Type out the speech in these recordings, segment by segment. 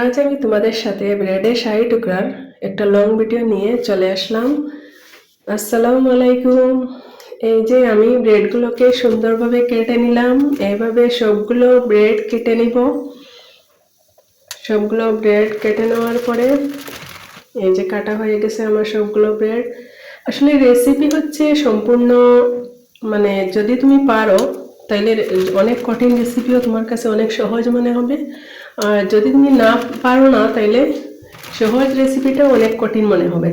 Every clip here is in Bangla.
আজ আমি তোমাদের সাথে ব্রেডের শাহী টুকরার একটা লং ভিডিও নিয়ে চলে আসলাম। আসসালামু আলাইকুম। এই যে আমি ব্রেডগুলোকে সুন্দরভাবে কেটে নিলাম। এইভাবে সবগুলো ব্রেড কেটে নিব। সবগুলো ব্রেড কেটে নেওয়ার পরে এই যে কাটা হয়ে গেছে আমার সবগুলো ব্রেড। আসলে রেসিপি হচ্ছে সম্পূর্ণ, মানে যদি তুমি পারো তাইলে অনেক কঠিন রেসিপিও তোমার কাছে অনেক সহজ মনে হবে, আর যদি তুমি না পারো না তাইলে সহজ রেসিপিটাও অনেক কঠিন মনে হবে।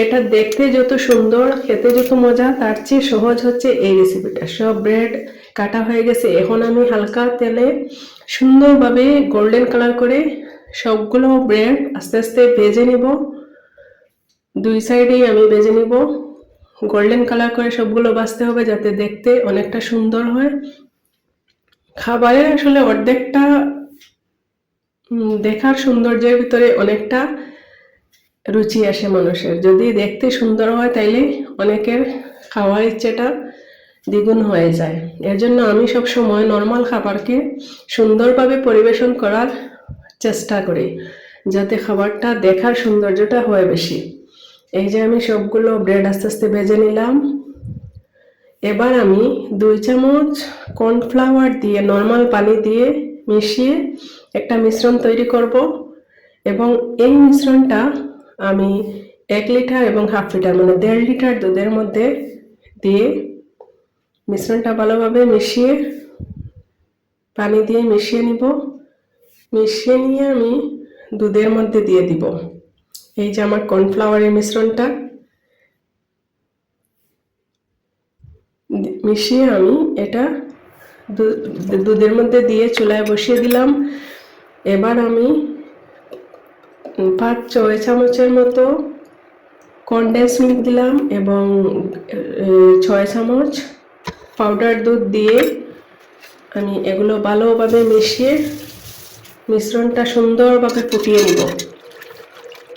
এটা দেখতে যত সুন্দর, খেতে যত মজা, তার চেয়ে সহজ হচ্ছে এই রেসিপিটা। সব ব্রেড কাটা হয়ে গেছে। এখন আমি হালকা তেলে সুন্দরভাবে গোল্ডেন কালার করে সবগুলো ব্রেড আস্তে আস্তে ভেজে নিব। দুই সাইডেই আমি ভেজে নিব। গোল্ডেন কালার করে সবগুলো ভাজতে হবে যাতে দেখতে অনেকটা সুন্দর হয়। খাবারের আসলে অর্ধেকটা দেখার সৌন্দর্যের ভিতরে অনেকটা রুচি আসে মানুষের। যদি দেখতে সুন্দর হয় তাইলে অনেকের খাওয়ার ইচ্ছেটা দ্বিগুণ হয়ে যায়। এর জন্য আমি সব সময় নর্মাল খাবারকে সুন্দরভাবে পরিবেশন করার চেষ্টা করি, যাতে খাবারটা দেখার সৌন্দর্যটা হয় বেশি। এই যে আমি সবগুলো ব্রেড আস্তে আস্তে ভেজে নিলাম। এবার আমি 2 চামচ কর্নফ্লাওয়ার দিয়ে নর্মাল পানি দিয়ে মিশিয়ে একটা মিশ্রণ তৈরি করব, এবং এই মিশ্রণটা আমি 1 লিটার এবং হাফ লিটার মানে 1.5 লিটার দুধের মধ্যে দিয়ে মিশ্রণটা ভালোভাবে মিশিয়ে পানি দিয়ে মিশিয়ে নিব। মিশিয়ে নিয়ে আমি দুধের মধ্যে দিয়ে দিব। এই যে আমার কর্নফ্লাওয়ারের মিশ্রণটা মিশিয়ে আমি এটা দুধের মধ্যে দিয়ে চুলায় বসিয়ে দিলাম। এবার আমি 5-6 চামচের মতো কনডেন্স মিল্ক দিলাম এবং 6 চামচ পাউডার দুধ দিয়ে আমি এগুলো ভালোভাবে মিশিয়ে মিশ্রণটা সুন্দরভাবে ফুটিয়ে নিব।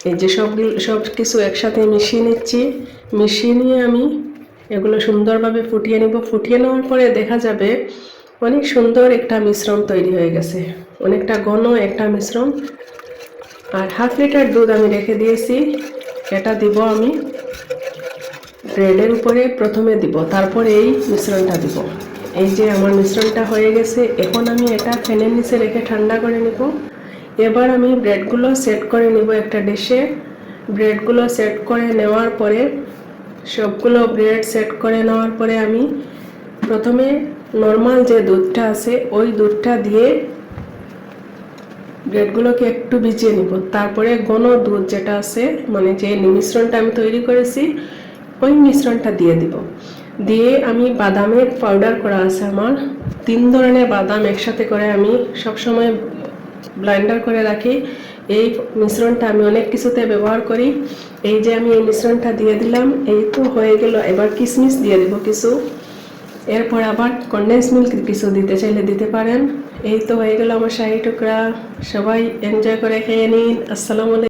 এই যে সব কিছু একসাথে মিশিয়ে নিচ্ছি। মিশিয়ে নিয়ে আমি এগুলো সুন্দরভাবে ফুটিয়ে নিব। ফুটিয়ে নেওয়ার পরে দেখা যাবে অনেক সুন্দর একটা মিশ্রণ তৈরি হয়ে গেছে, অনেকটা ঘন একটা মিশ্রণ। আর হাফ লিটার দুধ আমি রেখে দিয়েছি, এটা দিব আমি ব্রেডের উপরে প্রথমে দিব, তারপরে এই মিশ্রণটা দিব। এই যে আমার মিশ্রণটা হয়ে গেছে। এখন আমি এটা ফ্যানের নিচে রেখে ঠান্ডা করে নিব। এবার আমি ব্রেডগুলো সেট করে নিব একটা ডিশে। ব্রেডগুলো সেট করে নেওয়ার পরে সবগুলো ব্রেড সেট করে নেওয়ার পরে আমি প্রথমে নর্মাল যে দুধটা আছে ওই দুধটা দিয়ে ব্রেডগুলোকে একটু ভিজিয়ে নিব। তারপরে ঘন দুধ যেটা আছে, মানে যে মিশ্রণটা আমি তৈরি করেছি ওই মিশ্রণটা দিয়ে দিব। দিয়ে আমি বাদামের পাউডার করা আছে আমার 3 ধরনের বাদাম একসাথে করে আমি সবসময় ব্লেন্ডার করে রাখি। এই মিশ্রণটা আমি অনেক কিছুতে ব্যবহার করি। এই যে আমি এই মিশ্রণটা দিয়ে দিলাম। এই তো হয়ে গেল। এবার কিশমিশ দিয়ে দেব কিছু, এরপর আবার কনডেন্স মিল্ক কিছু দিতে চাইলে দিতে পারেন। এই তো হয়ে গেল আমার শাহী টুকরা। সবাই এনজয় করে খেয়ে নিন। আসসালামু আলাইকুম।